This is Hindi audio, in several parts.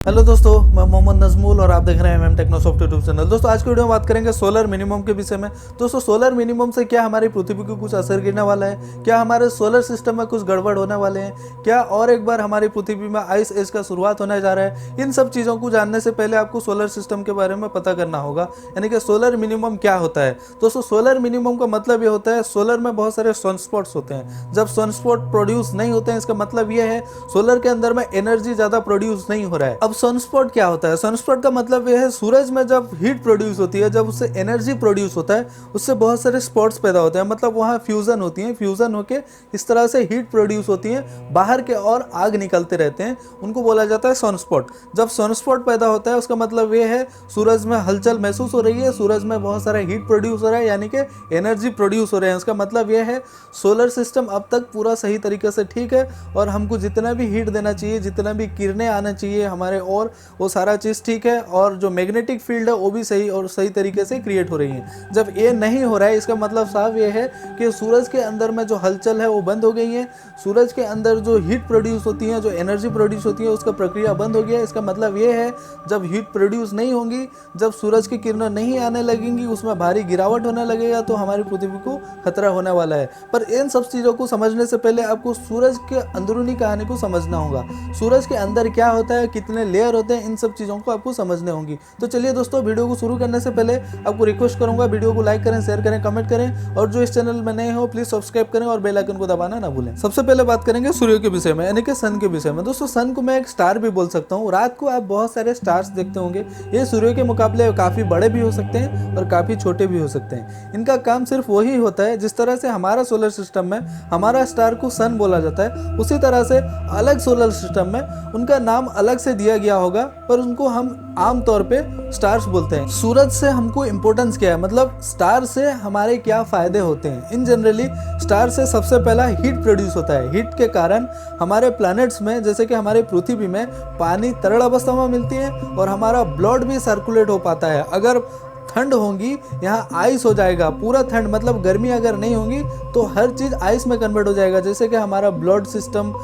हेलो दोस्तों, मैं मोहम्मद नजमुल और आप देख रहे हैं एमएम टेक्नोसॉफ्ट यूट्यूब चैनल। दोस्तों आज की वीडियो में बात करेंगे सोलर मिनिमम के विषय में। दोस्तों सोलर मिनिमम से क्या हमारी पृथ्वी को कुछ असर गिरने वाला है, क्या हमारे सोलर सिस्टम में कुछ गड़बड़ होने वाले हैं, क्या और एक बार हमारी पृथ्वी में आइस एज का शुरुआत होने जा रहा है। इन सब चीज़ों को जानने से पहले आपको सोलर सिस्टम के बारे में पता करना होगा, यानी कि सोलर मिनिमम क्या होता है। दोस्तों सोलर मिनिमम का मतलब ये होता है, सोलर में बहुत सारे सनस्पॉट्स होते हैं। जब सनस्पॉट प्रोड्यूस नहीं होते हैं, इसका मतलब ये है सोलर के अंदर में एनर्जी ज़्यादा प्रोड्यूस नहीं हो रहा है। अब सनस्पॉट क्या होता है? सनस्पॉट का मतलब यह है, सूरज में जब हीट प्रोड्यूस होती है, जब उससे एनर्जी प्रोड्यूस होता है, उससे बहुत सारे स्पॉट्स पैदा होते हैं। मतलब वहाँ फ्यूजन होती है, फ्यूजन होके इस तरह से हीट प्रोड्यूस होती है, बाहर के और आग निकलते रहते हैं, उनको बोला जाता है सनस्पॉट। जब सनस्पॉट पैदा होता है उसका मतलब ये है सूरज में हलचल महसूस हो रही है, सूरज में बहुत सारा हीट प्रोड्यूस हो रहा है, यानी कि एनर्जी प्रोड्यूस हो रहे हैं। इसका मतलब ये है सोलर सिस्टम अब तक पूरा सही तरीके से ठीक है और हमको जितना भी हीट देना चाहिए, जितना भी किरणें आना चाहिए हमारे, और वो सारा चीज़ ठीक है। और जो मैग्नेटिक फील्ड है वो भी सही और सही तरीके से क्रिएट हो रही है। जब ये नहीं हो रहा है, इसका मतलब साफ ये है कि सूरज के अंदर में जो हलचल है वो बंद हो गई है। सूरज के अंदर जो हीट प्रोड्यूस होती है, जो एनर्जी प्रोड्यूस होती है, उसका प्रक्रिया बंद हो गया है। इसका मतलब ये है जब हीट प्रोड्यूस नहीं होगी, जब सूरज की किरणें नहीं आने लगेंगी, उसमें भारी गिरावट होने लगेगा, तो हमारी पृथ्वी को खतरा होने वाला है। पर इन सब चीज़ों को समझने से पहले आपको सूरज के अंदरूनी कहानी को समझना होगा। सूरज के अंदर क्या होता है, कितने लेयर होते हैं, इन सब चीज़ों को आपको समझने होंगी। तो चलिए दोस्तों, वीडियो को शुरू करने से पहले आपको रिक्वेस्ट करूंगा, वीडियो को लाइक करें, शेयर करें, कमेंट करें, और जो इस चैनल में नए हो प्लीज सब्सक्राइब करें और बेल आइकन को दबाना ना भूलें। सबसे पहले बात करेंगे सूर्य के विषय में, यानी कि सन के विषय में। दोस्तों सन को मैं एक स्टार भी बोल सकता हूँ। रात को आप बहुत सारे स्टार्स देखते होंगे, ये सूर्य के मुकाबले काफी बड़े भी हो सकते हैं और काफी छोटे भी हो सकते हैं। इनका काम सिर्फ वही होता है, जिस तरह से हमारा सोलर सिस्टम में हमारा स्टार को सन बोला जाता है, उसी तरह से अलग सोलर सिस्टम में उनका नाम अलग से दिया गया होगा, पर उनको हम आम तौर पे स्टार्स बोलते हैं। सूरज से हमको इंपॉर्टेंस क्या है, मतलब स्टार से हमारे क्या फायदे होते हैं। इन जनरली स्टार से सबसे पहला हीट प्रोड्यूस होता है। हीट के कारण हमारे प्लैनेट्स में, जैसे कि हमारे पृथ्वी में, पानी तरल अवस्था में मिलती है और हमारा ब्लड भी सर्कुलेट हो पाता है। अगर ठंड होगी, यहाँ आइस हो जाएगा पूरा ठंड, मतलब गर्मी अगर नहीं होगी तो हर चीज़ आइस में कन्वर्ट हो जाएगा। जैसे कि हमारा ब्लड सिस्टम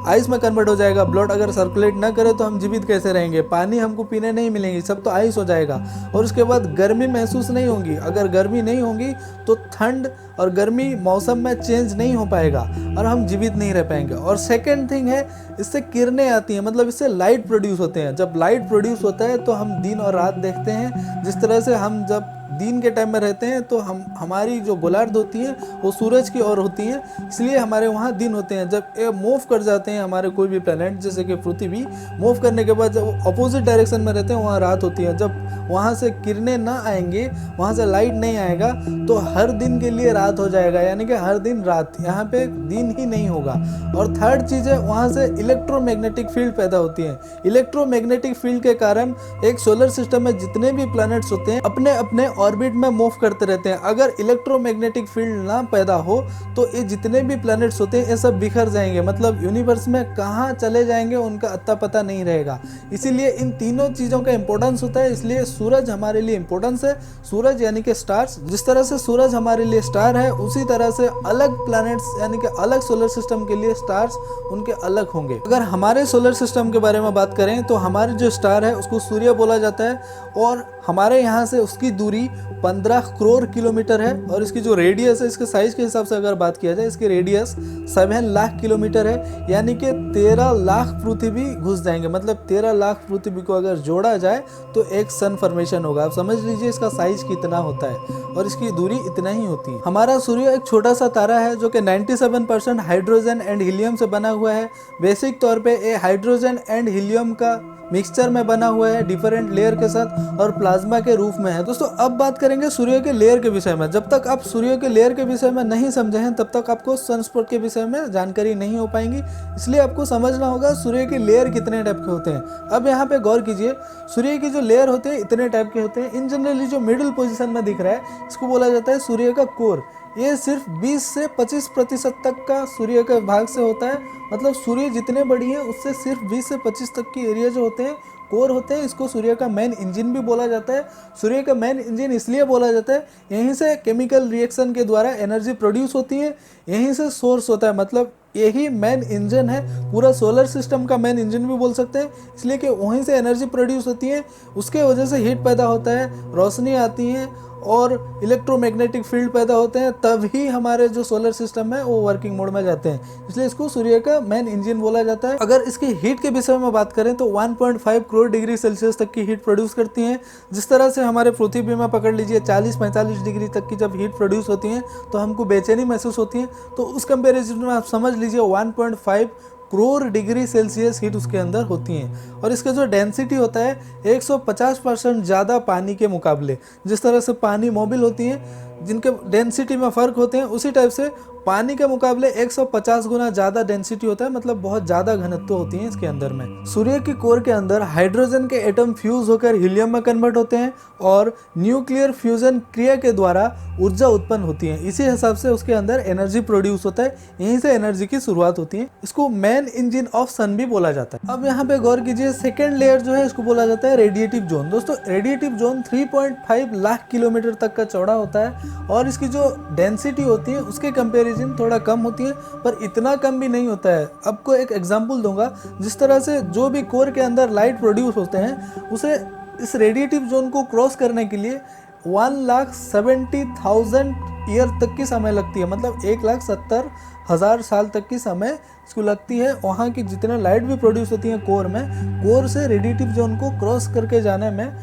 आइस में कन्वर्ट हो जाएगा। ब्लड अगर सर्कुलेट ना करे तो हम जीवित कैसे रहेंगे, पानी हमको पीने नहीं मिलेंगी, सब तो आइस हो जाएगा। और उसके बाद गर्मी महसूस नहीं होगी। अगर गर्मी नहीं होगी तो ठंड और गर्मी मौसम में चेंज नहीं हो पाएगा और हम जीवित नहीं रह पाएंगे। और सेकेंड थिंग है, इससे किरणें आती हैं, मतलब इससे लाइट प्रोड्यूस होते हैं। जब लाइट प्रोड्यूस होता है तो हम दिन और रात देखते हैं। जिस तरह से हम जब दिन के टाइम में रहते हैं तो हमारी जो गोलार्ध होती है वो सूरज की ओर होती है, इसलिए हमारे वहाँ दिन होते हैं। जब ये मूव कर जाते हैं हमारे कोई भी प्लैनेट, जैसे कि पृथ्वी, मूव करने के बाद जब अपोजिट डायरेक्शन में रहते हैं वहाँ रात होती है। जब वहाँ से किरणें ना आएंगे, वहाँ से लाइट नहीं आएगा, तो हर दिन के लिए रात हो जाएगा, यानी कि हर दिन रात, यहाँ पे दिन ही नहीं होगा। और थर्ड चीज़ है, वहाँ से इलेक्ट्रोमैग्नेटिक फील्ड पैदा होती है। इलेक्ट्रोमैग्नेटिक फील्ड के कारण एक सोलर सिस्टम में जितने भी प्लैनेट्स होते हैं अपने अपने ऑर्बिट में मूव करते रहते हैं। अगर इलेक्ट्रोमैग्नेटिक फील्ड ना पैदा हो तो ये जितने भी प्लैनेट्स होते हैं ये सब बिखर जाएंगे, मतलब यूनिवर्स में कहाँ चले जाएंगे उनका अत्ता पता नहीं रहेगा। इसीलिए इन तीनों चीज़ों का इंपॉर्टेंस होता है, इसलिए सूरज हमारे लिए इंपॉर्टेंस है। सूरज यानी कि स्टार्स, जिस तरह से सूरज हमारे लिए स्टार है, उसी तरह से अलग प्लैनेट्स यानी कि अलग सोलर सिस्टम के लिए स्टार्स उनके अलग होंगे। अगर हमारे सोलर सिस्टम के बारे में बात करें तो हमारे जो स्टार है उसको सूर्य बोला जाता है, और हमारे यहाँ से उसकी दूरी 15 करोड़ किलोमीटर है। और इसकी जो रेडियस है, इसके साइज के हिसाब से अगर बात किया जाए, इसकी रेडियस 7 लाख किलोमीटर है, यानी कि 13 लाख पृथ्वी घुस जाएंगे। मतलब 13 लाख पृथ्वी को अगर जोड़ा जाए तो एक सन फॉर्मेशन होगा। आप समझ लीजिए इसका साइज कितना होता है और इसकी दूरी इतना ही होती है। हमारा सूर्य एक छोटा सा तारा है जो कि 97% हाइड्रोजन एंड हीलियम से बना हुआ है। बेसिक तौर पे ये हाइड्रोजन एंड हीलियम का मिक्सचर में बना हुआ है, डिफरेंट लेयर के साथ, और प्लाज्मा के रूप में है। दोस्तों अब बात करेंगे सूर्य के लेयर के विषय में। जब तक आप सूर्य के लेयर के विषय में नहीं समझे हैं तब तक आपको सनस्पॉट के विषय में जानकारी नहीं हो पाएंगी, इसलिए आपको समझना होगा सूर्य के लेयर कितने टाइप के होते हैं। अब यहाँ पे गौर कीजिए, सूर्य की जो लेयर होते हैं इतने टाइप के होते हैं। इन जनरली जो मिडिल पोजिशन में दिख रहा है इसको बोला जाता है सूर्य का कोर। ये सिर्फ 20 से 25% तक का सूर्य के भाग से होता है। मतलब सूर्य जितने बड़ी है उससे सिर्फ 20 से 25 तक की एरिया जो होते हैं कोर होते हैं। इसको सूर्य का मेन इंजन भी बोला जाता है। सूर्य का मेन इंजन इसलिए बोला जाता है, यहीं से केमिकल रिएक्शन के द्वारा एनर्जी प्रोड्यूस होती है, यहीं से सोर्स होता है। मतलब यही मेन इंजन है, पूरा सोलर सिस्टम का मेन इंजन भी बोल सकते हैं, इसलिए कि वहीं से एनर्जी प्रोड्यूस होती है, उसके वजह से हीट पैदा होता है, रोशनी आती है और इलेक्ट्रोमैग्नेटिक फील्ड पैदा होते हैं, तभी हमारे जो सोलर सिस्टम है वो वर्किंग मोड में जाते हैं, इसलिए इसको सूर्य का मेन इंजन बोला जाता है। अगर इसकी हीट के विषय में बात करें तो 1.5 करोड़ डिग्री सेल्सियस तक की हीट प्रोड्यूस करती हैं। जिस तरह से हमारे पृथ्वी में पकड़ लीजिए 40-45 डिग्री तक की जब हीट प्रोड्यूस होती है तो हमको बेचैनी महसूस होती है, तो उस कंपेरिजन में आप समझ लीजिए 1.5 करोड़ डिग्री सेल्सियस हीट उसके अंदर होती हैं। और इसका जो डेंसिटी होता है 150% ज़्यादा पानी के मुकाबले। जिस तरह से पानी मोबिल होती है, जिनके डेंसिटी में फ़र्क होते हैं, उसी टाइप से पानी के मुकाबले 150 गुना ज़्यादा डेंसिटी होता है, मतलब बहुत ज़्यादा घनत्व होती है इसके अंदर में। सूर्य की कोर के अंदर हाइड्रोजन के एटम फ्यूज होकर हीलियम में कन्वर्ट होते हैं और न्यूक्लियर फ्यूजन क्रिया के द्वारा ऊर्जा उत्पन्न होती है। इसी हिसाब से उसके अंदर एनर्जी प्रोड्यूस होता है, यहीं से एनर्जी की शुरुआत होती है। इसको मेन इंजन ऑफ सन भी बोला जाता है। अब यहाँ पे गौर कीजिए, सेकेंड लेयर जो है इसको बोला जाता है रेडिएटिव जोन। दोस्तों रेडिएटिव जोन 3.5 लाख किलोमीटर तक का चौड़ा होता है और इसकी जो डेंसिटी होती है उसके कंपेरिजन थोड़ा कम होती है, पर इतना कम भी नहीं होता है। आपको एक एग्जांपल दूंगा, जिस तरह से जो भी कोर के अंदर लाइट प्रोड्यूस होते हैं उसे इस रेडिएटिव जोन को क्रॉस करने के लिए 1,70,000 ईयर तक की समय लगती है, मतलब 1,70,000 साल तक की समय इसको लगती है। वहाँ की जितने लाइट भी प्रोड्यूस होती है कोर में, कोर से रेडिएटिव जोन को क्रॉस करके जाने में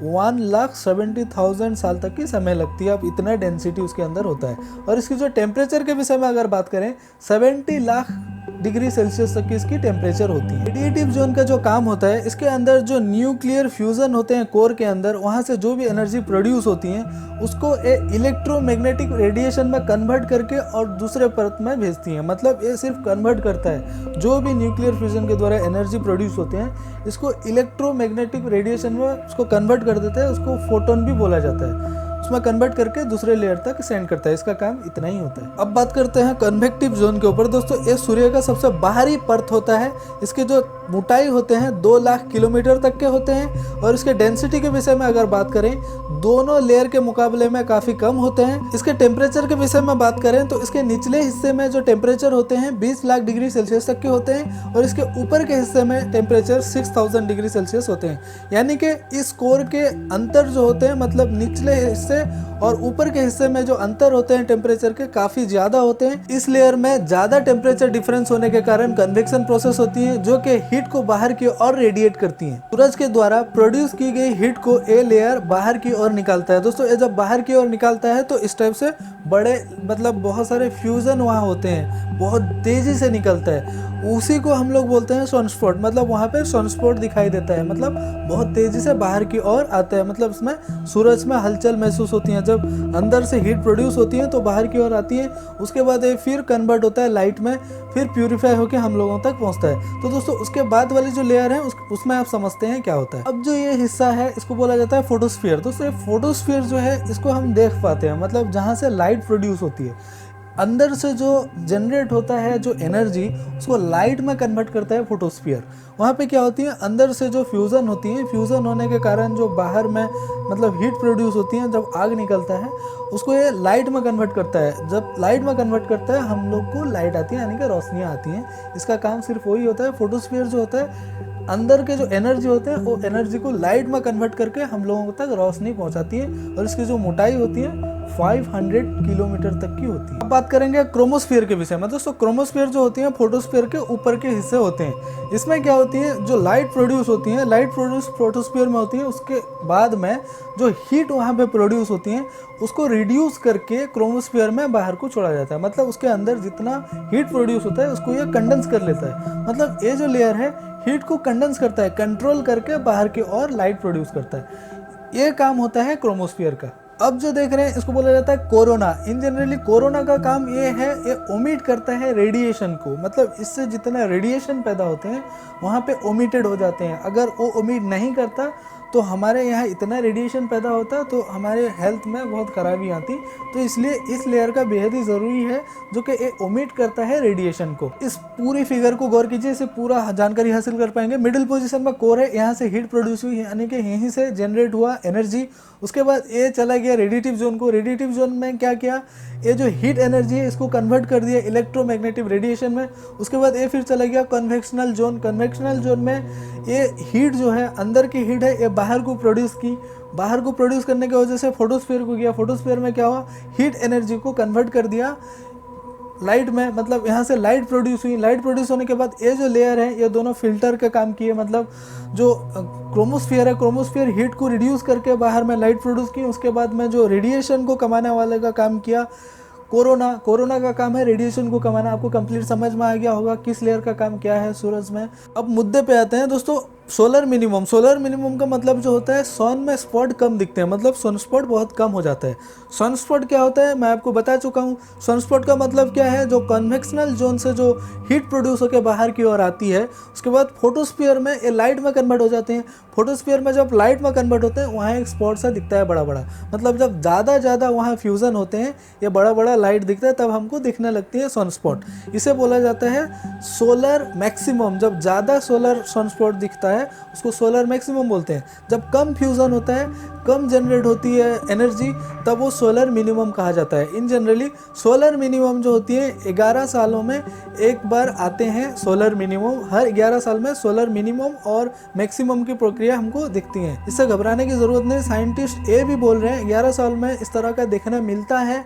1,70,000 साल तक की समय लगती है। अब इतना डेंसिटी उसके अंदर होता है। और इसकी जो टेम्परेचर के विषय में अगर बात करें, 70 लाख डिग्री सेल्सियस तक की इसकी टेम्परेचर होती है। रेडिएटिव जोन का जो काम होता है, इसके अंदर जो न्यूक्लियर फ्यूजन होते हैं कोर के अंदर, वहाँ से जो भी एनर्जी प्रोड्यूस होती है उसको इलेक्ट्रोमैग्नेटिक रेडिएशन में कन्वर्ट करके और दूसरे परत में भेजती है। मतलब ये सिर्फ कन्वर्ट करता है, जो भी न्यूक्लियर फ्यूजन के द्वारा एनर्जी प्रोड्यूस होते हैं इसको इलेक्ट्रोमैग्नेटिक रेडिएशन में उसको कन्वर्ट कर देता है, उसको फोटोन भी बोला जाता है, उसमें कन्वर्ट करके दूसरे लेयर तक सेंड करता है। इसका काम इतना ही होता है। अब बात करते हैं कन्वेक्टिव जोन के ऊपर। दोस्तों ये सूर्य का सबसे बाहरी परत होता है, इसके जो मोटाई होते हैं 2 लाख किलोमीटर तक के होते हैं और इसके डेंसिटी के विषय में अगर बात करें दोनों लेयर के मुकाबले में काफ़ी कम होते हैं। इसके टेम्परेचर के विषय में बात करें तो इसके निचले हिस्से में जो टेम्परेचर होते हैं 20 लाख डिग्री सेल्सियस तक के होते हैं और इसके ऊपर के हिस्से में टेम्परेचर 6,000 डिग्री सेल्सियस होते हैं। यानी कि इस कोर के अंतर जो होते हैं, मतलब निचले हिस्से और ऊपर के हिस्से में जो अंतर होते हैं टेम्परेचर के, काफ़ी ज़्यादा होते हैं। इस लेयर में ज़्यादा टेम्परेचर डिफरेंस होने के कारण कन्वेक्शन प्रोसेस होती है, जो कि हीट को बाहर की ओर रेडिएट करती हैं। सूरज के द्वारा प्रोड्यूस की गई हीट को ये लेयर बाहर की ओर निकालता है। दोस्तों ये जब बाहर की ओर निकालता है तो इस टाइप से बड़े, मतलब बहुत सारे फ्यूजन वहाँ होते हैं, बहुत तेज़ी से निकलता है। उसी को हम लोग बोलते हैं सनस्पॉट, मतलब वहाँ पे सनस्पॉट दिखाई देता है, मतलब बहुत तेज़ी से बाहर की ओर आता है। मतलब इसमें सूरज में हलचल महसूस होती है, जब अंदर से हीट प्रोड्यूस होती है तो बाहर की ओर आती है, उसके बाद ये फिर कन्वर्ट होता है लाइट में, फिर प्यूरिफाई होकर हम लोगों तक पहुँचता है। तो दोस्तों उसके बाद वाली जो लेयर है उसमें आप समझते हैं क्या होता है। अब जो ये हिस्सा है इसको बोला जाता है फोटोस्फीयर। दोस्तों फोटोस्फीयर जो है इसको हम देख पाते हैं, मतलब जहाँ से लाइट प्रोड्यूस होती है, अंदर से जो जनरेट होता है जो एनर्जी, उसको लाइट में कन्वर्ट करता है फोटोस्फीयर। वहाँ पे क्या होती है, अंदर से जो फ्यूज़न होती है, फ्यूज़न होने के कारण जो बाहर में मतलब हीट प्रोड्यूस होती है, जब आग निकलता है उसको ये लाइट में कन्वर्ट करता है। जब लाइट में कन्वर्ट करता है हम लोग को लाइट आती है, यानी कि रोशनियाँ आती हैं। इसका काम सिर्फ वही होता है। फोटोस्फीयर जो होता है, अंदर के जो एनर्जी होते हैं वो एनर्जी को लाइट में कन्वर्ट करके हम लोगों तक रोशनी पहुंचाती है और इसकी जो मोटाई होती है 500 किलोमीटर तक की होती है। अब बात करेंगे क्रोमोस्फीयर के विषय में। दोस्तों क्रोमोस्फीयर जो होती है फोटोस्फीयर के ऊपर के हिस्से होते हैं। इसमें क्या होती है, जो लाइट प्रोड्यूस होती है, लाइट प्रोड्यूस फोटोस्फीयर में होती है, उसके बाद में जो हीट वहाँ पे प्रोड्यूस होती है उसको रिड्यूस करके क्रोमोस्फीयर में बाहर को छोड़ा जाता है। मतलब उसके अंदर जितना हीट प्रोड्यूस होता है उसको ये कंडेंस कर लेता है। मतलब ये जो लेयर है हीट को कंडेंस करता है, कंट्रोल करके बाहर की ओर लाइट प्रोड्यूस करता है। ये काम होता है क्रोमोस्फीयर का। अब जो देख रहे हैं इसको बोला जाता है कोरोना। इन जनरली कोरोना का काम ये है, ये ओमिट करता है रेडिएशन को, मतलब इससे जितना रेडिएशन पैदा होते हैं वहाँ पे ओमिटेड हो जाते हैं। अगर वो ओमिट नहीं करता तो हमारे यहाँ इतना रेडिएशन पैदा होता तो हमारे हेल्थ में बहुत खराबी आती। तो इसलिए इस लेयर का बेहद ही ज़रूरी है जो कि ओमिट करता है रेडिएशन को। इस पूरी फिगर को गौर कीजिए, इसे पूरा जानकारी हासिल कर पाएंगे। मिडिल पोजीशन में कोर है, यहाँ से हीट प्रोड्यूस हुई, यानी कि यहीं से जनरेट हुआ एनर्जी। उसके बाद ये चला गया रेडिएटिव जोन को। रेडिएटिव जोन में क्या किया, ये जो हीट एनर्जी है इसको कन्वर्ट कर दिया इलेक्ट्रोमैग्नेटिक रेडिएशन में। उसके बाद ये फिर चला गया कन्वेक्शनल जोन। कन्वेक्शनल जोन में ये हीट जो है, अंदर की हीट है, ये बाहर को प्रोड्यूस की। बाहर को प्रोड्यूस करने की वजह से फोटोस्फीयर को गया। फोटोस्फीयर में क्या हुआ, हीट एनर्जी को कन्वर्ट कर दिया लाइट में, मतलब यहाँ से लाइट प्रोड्यूस हुई। लाइट प्रोड्यूस होने के बाद ये जो लेयर है ये दोनों फिल्टर का काम किए, मतलब जो क्रोमोस्फीयर है, क्रोमोस्फीयर हीट को रिड्यूस करके बाहर में लाइट प्रोड्यूस की। उसके बाद में जो रेडिएशन को कमाने वाले का काम किया कोरोना। कोरोना का काम है रेडिएशन को कमाना। आपको कंप्लीट समझ में आ गया होगा किस लेयर का काम क्या है सूरज में। अब मुद्दे पे आते हैं दोस्तों, सोलर मिनिमम। सोलर मिनिमम का मतलब जो होता है सन में स्पॉट कम दिखते हैं, मतलब सन स्पॉट बहुत कम हो जाता है। सन स्पॉट क्या होता है मैं आपको बता चुका हूँ। सन स्पॉट का मतलब क्या है, जो कन्वेक्शनल जोन से जो हीट प्रोड्यूस होकर बाहर की ओर आती है, उसके बाद फोटोस्फीयर में ये लाइट में कन्वर्ट हो जाते हैं। फोटोस्फीयर में जब लाइट में कन्वर्ट होते हैं वहाँ एक स्पॉट सा दिखता है बड़ा बड़ा, मतलब जब ज़्यादा वहाँ फ्यूज़न होते हैं ये बड़ा बड़ा लाइट दिखता है, तब हमको दिखने लगती है सन स्पॉट। इसे बोला जाता है सोलर मैक्सिमम। जब ज़्यादा सोलर सन स्पॉट दिखता है उसको सोलर मैक्सिमम बोलते हैं। जब कम फ्यूज़न होता है, कम जनरेट होती है एनर्जी, तब वो सोलर मिनिमम कहा जाता है। इन जनरली सोलर मिनिमम जो होती है 11 सालों में एक बार आते हैं सोलर मिनिमम। हर 11 साल में सोलर मिनिमम और मैक्सिमम की प्रक्रिया हमको दिखती है। इससे घबराने की ज़रूरत नहीं। साइंटिस्ट ये भी बोल रहे हैं 11 साल में इस तरह का देखने मिलता है,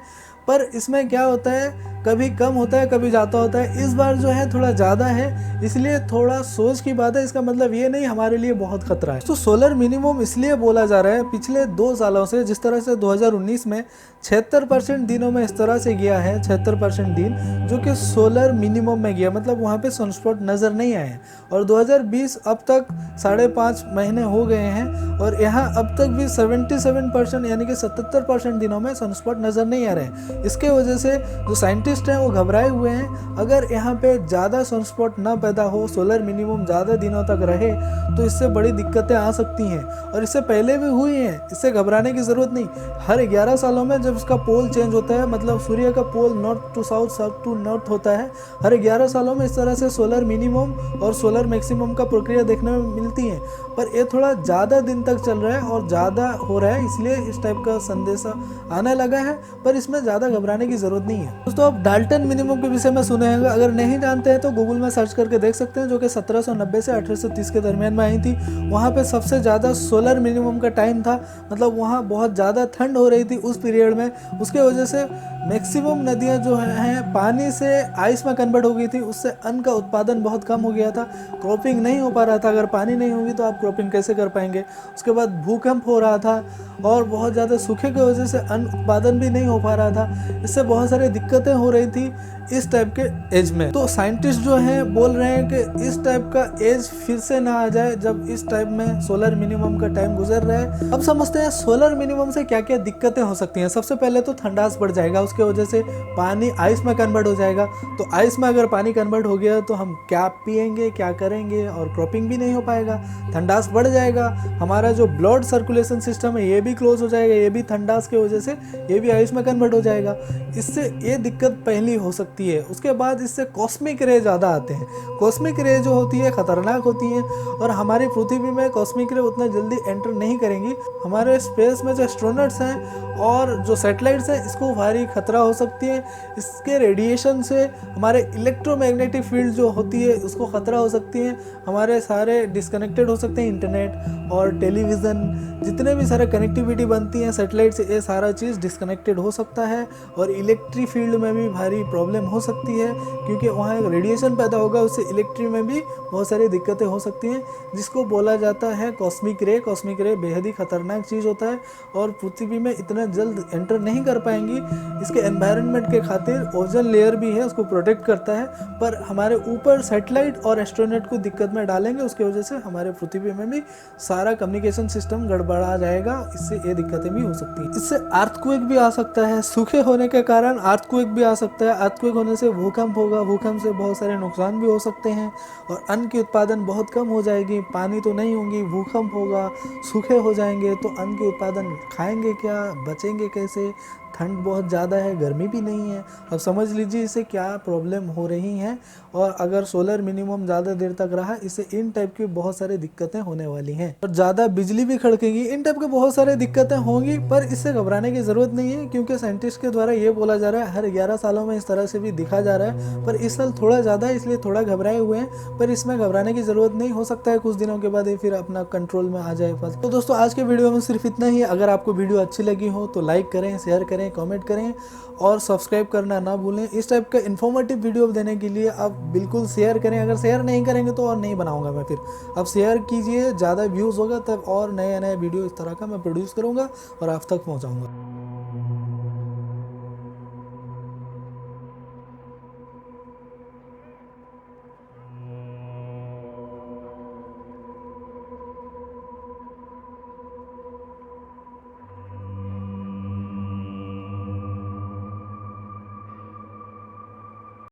पर इसमें क्या होता है कभी कम होता है कभी ज़्यादा होता है। इस बार जो है थोड़ा ज़्यादा है, इसलिए थोड़ा सोच की बात है। इसका मतलब ये नहीं हमारे लिए बहुत खतरा है। तो सोलर मिनिमम इसलिए बोला जा रहा है पिछले 2 सालों से, जिस तरह से 2019 में 76% दिनों में इस तरह से गया है, 76% दिन जो कि सोलर मिनिमम में गया, मतलब वहाँ पे सनस्पॉट नज़र नहीं आए। और 2020 अब तक 5.5 महीने हो गए हैं और यहाँ अब तक भी 77% यानी कि 77% दिनों में सनस्पॉट नज़र नहीं आ रहे हैं। इसके वजह से जो साइंटिस्ट हैं वो घबराए हुए हैं। अगर यहाँ पे ज़्यादा सनस्पॉट ना पैदा हो, सोलर मिनिमम ज़्यादा दिनों तक रहे, तो इससे बड़ी दिक्कतें आ सकती हैं और इससे पहले भी हुई हैं। इससे घबराने की ज़रूरत नहीं। हर 11 सालों में जब इसका पोल चेंज होता है, मतलब सूर्य का pole north to south, south to north होता है, हर 11 सालों में इस तरह से सोलर मिनिमम और सोलर मैक्सिमम का प्रक्रिया देखने में मिलती है। पर ये थोड़ा ज़्यादा दिन तक चल रहा है और ज़्यादा हो रहा है, इसलिए इस टाइप का संदेशा आने लगा है। पर इसमें ज़्यादा घबराने की ज़रूरत नहीं है। दोस्तों आप डाल्टन मिनिमम के विषय में सुने होंगे, अगर नहीं जानते हैं तो गूगल में सर्च करके देख सकते हैं, जो कि 1790 से 1830 के दरमियान में आई थी। वहाँ पे सबसे ज़्यादा सोलर मिनिमम का टाइम था, मतलब वहाँ बहुत ज़्यादा ठंड हो रही थी उस पीरियड में। उसके वजह से मैक्सिमम नदियाँ जो हैं पानी से आइस में कन्वर्ट हो गई थी। उससे अन्न का उत्पादन बहुत कम हो गया था, क्रॉपिंग नहीं हो पा रहा था। अगर पानी नहीं होगी तो आप क्रॉपिंग कैसे कर पाएंगे। उसके बाद भूकंप हो रहा था और बहुत ज़्यादा सूखे की वजह से अन्न उत्पादन भी नहीं हो पा रहा था। इससे बहुत सारी दिक्कतें हो रही थी इस टाइप के एज में। तो साइंटिस्ट जो हैं बोल रहे हैं कि इस टाइप का एज फिर से ना आ जाए जब इस टाइप में सोलर मिनिमम का टाइम गुजर रहा है। अब समझते हैं सोलर मिनिमम से क्या क्या दिक्कतें हो सकती हैं। सबसे पहले तो ठंडास बढ़ जाएगा, उसके वजह से पानी आइस में कन्वर्ट हो जाएगा। तो आइस में अगर पानी कन्वर्ट हो गया तो हम क्या पिएंगे, क्या करेंगे, और क्रॉपिंग भी नहीं हो पाएगा। ठंडास बढ़ जाएगा, हमारा जो ब्लड सर्कुलेशन सिस्टम है ये भी क्लोज हो जाएगा, ये भी ठंडास की वजह से ये भी आइस में कन्वर्ट हो जाएगा। इससे ये दिक्कत पहली हो सकती है। उसके बाद इससे कॉस्मिक रे ज़्यादा आते हैं। कॉस्मिक रे जो होती है खतरनाक होती है और हमारी पृथ्वी में कॉस्मिक रे उतना जल्दी एंटर नहीं करेंगी। हमारे स्पेस में जो एस्ट्रोनट्स हैं और जो सैटेलाइट्स हैं इसको भारी खतरा हो सकती है। इसके रेडिएशन से हमारे इलेक्ट्रोमैग्नेटिक फील्ड जो होती है उसको खतरा हो सकती है। हमारे सारे डिस्कनेक्टेड हो सकते हैं, इंटरनेट और टेलीविज़न, जितने भी सारे कनेक्टिविटी बनती हैं सैटेलाइट से, ये सारा चीज़ डिस्कनेक्टेड हो सकता है। और इलेक्ट्रिक फील्ड में भी भारी प्रॉब्लम हो सकती है, क्योंकि वहाँ एक रेडिएशन पैदा होगा, उससे इलेक्ट्रिक में भी बहुत सारी दिक्कतें हो सकती हैं, जिसको बोला जाता है कॉस्मिक रे। कॉस्मिक रे बेहद ही खतरनाक चीज़ होता है और पृथ्वी में इतना जल्द एंटर नहीं कर पाएंगी। इसके एनवायरनमेंट के खातिर ओजोन लेयर भी है, उसको प्रोटेक्ट करता है, पर हमारे ऊपर सैटेलाइट और एस्ट्रोनॉट को दिक्कत में डालेंगे। उसकी वजह से हमारे पृथ्वी में भी सारा कम्युनिकेशन सिस्टम गड़बड़ा जाएगा। इससे ये दिक्कतें भी हो सकती हैं। इससे अर्थक्वेक भी आ सकता है, सूखे होने के कारण अर्थक्वेक भी आ सकता है। अर्थक्वेक अर्थक्वेक होने से भूकंप होगा, भूकंप से बहुत सारे नुकसान भी हो सकते हैं और अन्न की उत्पादन बहुत कम हो जाएगी। पानी तो नहीं होगी, भूकंप होगा, सूखे हो जाएंगे, तो अन्न की उत्पादन खाएंगे क्या, बचेंगे कैसे? ठंड बहुत ज़्यादा है, गर्मी भी नहीं है। अब समझ लीजिए इसे क्या प्रॉब्लम हो रही हैं। और अगर सोलर मिनिमम ज़्यादा देर तक रहा, इससे इन टाइप की बहुत सारी दिक्कतें होने वाली हैं और ज़्यादा बिजली भी खड़केगी। इन टाइप की बहुत सारी दिक्कतें होंगी, पर इससे घबराने की ज़रूरत नहीं है, क्योंकि साइंटिस्ट के द्वारा ये बोला जा रहा है हर 11 सालों में इस तरह से भी दिखा जा रहा है। पर इस साल थोड़ा ज़्यादा है, इसलिए थोड़ा घबराए हुए हैं, पर इसमें घबराने की ज़रूरत नहीं। हो सकता है कुछ दिनों के बाद ये फिर अपना कंट्रोल में आ जाए बस। तो दोस्तों आज के वीडियो में सिर्फ इतना ही। अगर आपको वीडियो अच्छी लगी हो तो लाइक करें, शेयर करें, कमेंट करें और सब्सक्राइब करना ना भूलें। इस टाइप का इन्फॉर्मेटिव वीडियो देने के लिए आप बिल्कुल शेयर करें। अगर शेयर नहीं करेंगे तो और नहीं बनाऊंगा मैं फिर। अब शेयर कीजिए, ज़्यादा व्यूज़ होगा तब और नए नए वीडियो इस तरह का मैं प्रोड्यूस करूंगा और आप तक पहुंचाऊंगा।